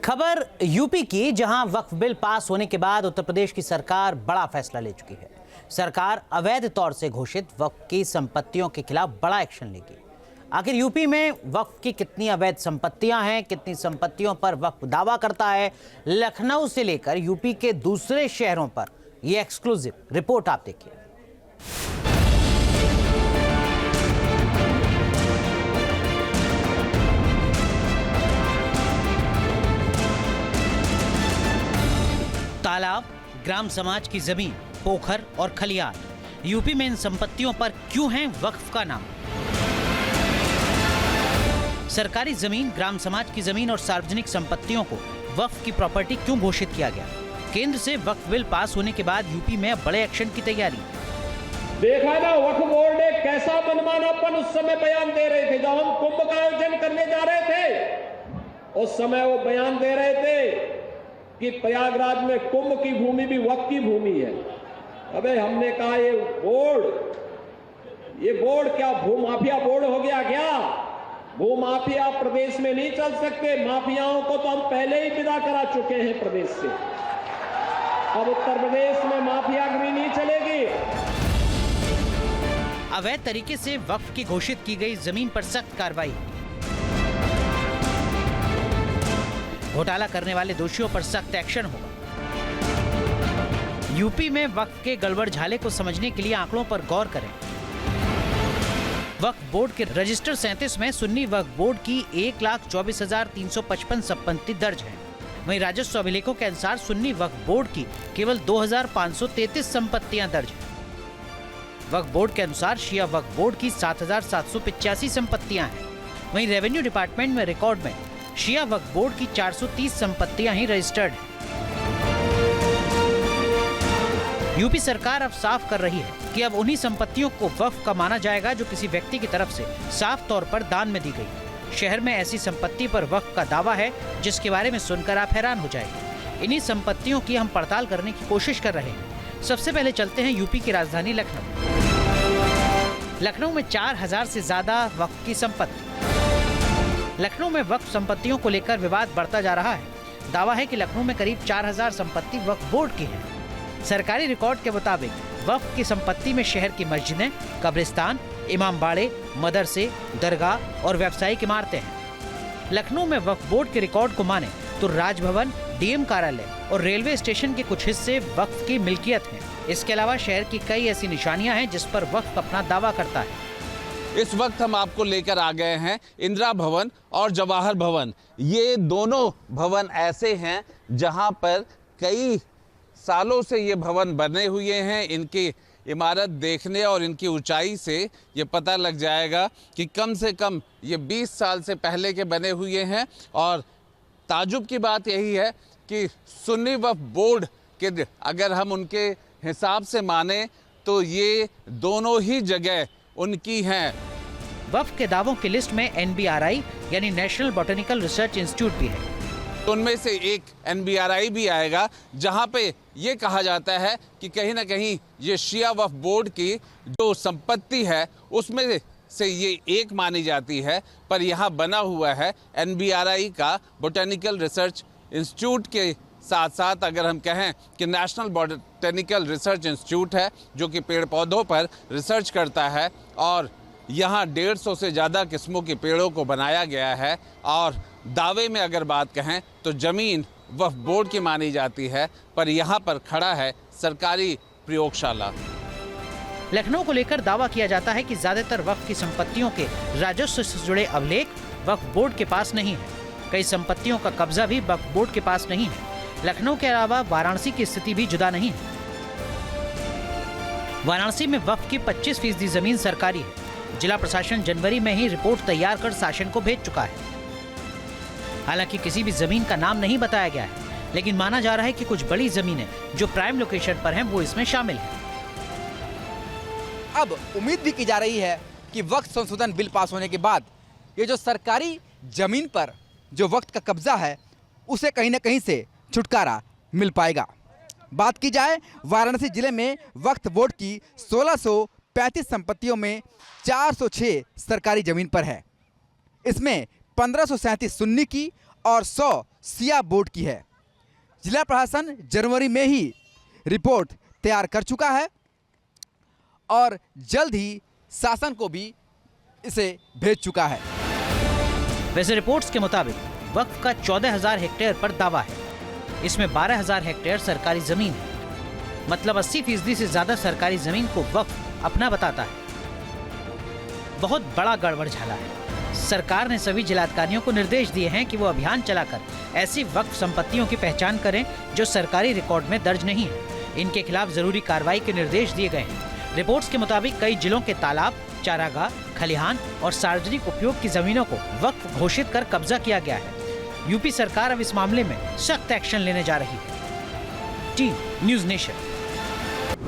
खबर यूपी की, जहां वक्फ बिल पास होने के बाद उत्तर प्रदेश की सरकार बड़ा फैसला ले चुकी है। सरकार अवैध तौर से घोषित वक्फ की संपत्तियों के खिलाफ बड़ा एक्शन लेगी। आखिर यूपी में वक्फ की कितनी अवैध संपत्तियां हैं, कितनी संपत्तियों पर वक्फ दावा करता है, लखनऊ से लेकर यूपी के दूसरे शहरों पर यह एक्सक्लूसिव रिपोर्ट आप देखिए। तालाब, ग्राम समाज की जमीन, पोखर और खलियान, यूपी में इन संपत्तियों पर क्यों है वक्फ का नाम? सरकारी जमीन, ग्राम समाज की जमीन और सार्वजनिक संपत्तियों को वक्फ की प्रॉपर्टी क्यों घोषित किया गया? केंद्र से वक्फ बिल पास होने के बाद यूपी में अब बड़े एक्शन की तैयारी। देखा ना, वक्फ बोर्ड ने कैसा मनमानापन उस समय बयान दे रहे थे। जब हम कुंभ का आयोजन करने जा रहे थे, उस समय वो बयान दे रहे थे कि प्रयागराज में कुंभ की भूमि भी वक्फ की भूमि है। अबे हमने कहा ये बोर्ड क्या भूमाफिया बोर्ड हो गया क्या? भूमाफिया प्रदेश में नहीं चल सकते। माफियाओं को तो हम पहले ही विदा करा चुके हैं प्रदेश से। अब उत्तर प्रदेश में माफियागिरी नहीं चलेगी। अवैध तरीके से वक्फ की घोषित की गई जमीन पर सख्त कार्रवाई। घोटाला करने वाले दोषियों पर सख्त एक्शन होगा। यूपी में वक्फ के गड़बड़ झाले को समझने के लिए आंकड़ों पर गौर करें। वक्फ बोर्ड के रजिस्टर 37 में सुन्नी वक्फ बोर्ड की 1,24,355 संपत्ति दर्ज है। वहीं राजस्व अभिलेखों के अनुसार सुन्नी वक्फ बोर्ड की केवल 2,533 संपत्तियां दर्ज है। वक्फ बोर्ड के अनुसार शिया वक्फ बोर्ड की 7,785 संपत्तियां हैं। वहीं रेवेन्यू डिपार्टमेंट में रिकॉर्ड में शिया वक्फ बोर्ड की 430 संपत्तियां ही रजिस्टर्ड हैं। यूपी सरकार अब साफ कर रही है कि अब उन्हीं संपत्तियों को वक्फ का माना जाएगा जो किसी व्यक्ति की तरफ से साफ तौर पर दान में दी गई। शहर में ऐसी संपत्ति पर वक्फ का दावा है जिसके बारे में सुनकर आप हैरान हो जाएंगे। इन्हीं संपत्तियों की हम पड़ताल करने की कोशिश कर रहे हैं। सबसे पहले चलते हैं यूपी की राजधानी लखनऊ। लखनऊ में 4,000 से ज्यादा वक्फ की संपत्ति। लखनऊ में वक्फ संपत्तियों को लेकर विवाद बढ़ता जा रहा है। दावा है कि लखनऊ में करीब 4,000 संपत्ति वक्फ बोर्ड की है। सरकारी रिकॉर्ड के मुताबिक वक्फ की संपत्ति में शहर की मस्जिदें, कब्रिस्तान, इमामबाड़े, मदरसे, दरगाह और व्यावसायिक इमारतें हैं। लखनऊ में वक्फ बोर्ड के रिकॉर्ड को माने तो राजभवन, डीएम कार्यालय और रेलवे स्टेशन के कुछ हिस्से वक्फ की मिल्कियत हैं। इसके अलावा शहर की कई ऐसी निशानियां हैं जिस पर वक्फ अपना दावा करता है। इस वक्त हम आपको लेकर आ गए हैं इंदिरा भवन और जवाहर भवन। ये दोनों भवन ऐसे हैं जहां पर कई सालों से ये भवन बने हुए हैं। इनकी इमारत देखने और इनकी ऊंचाई से ये पता लग जाएगा कि कम से कम ये 20 साल से पहले के बने हुए हैं। और ताजुब की बात यही है कि सुन्नी वक्फ बोर्ड के अगर हम उनके हिसाब से माने तो ये दोनों ही जगह उनकी हैं। वक्फ के दावों की लिस्ट में NBRI यानी नेशनल बॉटनिकल रिसर्च इंस्टीट्यूट भी है। तो उनमें से एक NBRI भी आएगा जहां पे ये कहा जाता है कि कहीं ना कहीं ये शिया वक्फ बोर्ड की जो संपत्ति है उसमें से ये एक मानी जाती है। पर यहाँ बना हुआ है NBRI का बॉटनिकल रिसर्च इंस्टीट्यूट के साथ साथ अगर हम कहें कि नेशनल बॉटनिकल रिसर्च इंस्टीट्यूट है जो कि पेड़ पौधों पर रिसर्च करता है। और यहाँ 150 से ज़्यादा किस्मों के पेड़ों को बनाया गया है। और दावे में अगर बात कहें तो ज़मीन वक्फ बोर्ड की मानी जाती है, पर यहाँ पर खड़ा है सरकारी प्रयोगशाला। लखनऊ को लेकर दावा किया जाता है कि ज्यादातर वक्फ की संपत्तियों के राजस्व से जुड़े अभिलेख वक्फ बोर्ड के पास नहीं है। कई संपत्तियों का कब्जा भी वक्फ बोर्ड के पास नहीं है। लखनऊ के अलावा वाराणसी की स्थिति भी जुदा नहीं है। वाराणसी में वक्फ की 25% जमीन सरकारी है। जिला प्रशासन जनवरी में ही रिपोर्ट तैयार कर शासन को भेज चुका है। हालांकि किसी भी जमीन का नाम नहीं बताया गया है, लेकिन माना जा रहा है कि कुछ बड़ी जमीनें जो प्राइम लोकेशन पर हैं वो इसमें शामिल हैं। अब उम्मीद भी की जा रही है कि वक्फ संशोधन बिल पास होने के बाद ये जो सरकारी जमीन पर जो वक्त का कब्जा है उसे कहीं ना कहीं से छुटकारा मिल पाएगा। बात की जाए वाराणसी जिले में वक्फ बोर्ड की 1635 संपत्तियों में 406 सरकारी जमीन पर है। इसमें 1537 सुन्नी की और 100 शिया बोर्ड की है। जिला प्रशासन जनवरी में ही रिपोर्ट तैयार कर चुका है और जल्द ही शासन को भी इसे भेज चुका है। वैसे रिपोर्ट्स के मुताबिक वक्फ का 14,000 हेक्टेयर पर दावा है। इसमें 12,000 हेक्टेयर सरकारी जमीन है, मतलब 80% से ज्यादा सरकारी जमीन को वक्फ अपना बताता है। बहुत बड़ा गड़बड़झाला है। सरकार ने सभी जिलाधिकारियों को निर्देश दिए हैं कि वो अभियान चलाकर ऐसी वक्फ संपत्तियों की पहचान करें जो सरकारी रिकॉर्ड में दर्ज नहीं है। इनके खिलाफ जरूरी कार्रवाई के निर्देश दिए गए हैं। रिपोर्ट्स के मुताबिक कई जिलों के तालाब, चारागाह, खलिहान और सार्वजनिक उपयोग की जमीनों को वक्फ घोषित कर कब्जा किया गया है। यूपी सरकार अब इस मामले में सख्त एक्शन लेने जा रही है। Team news nation.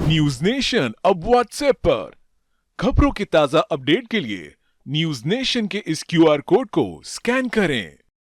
News nation अब व्हाट्सएप पर खबरों के ताजा अपडेट के लिए न्यूज नेशन के इस QR कोड को स्कैन करें।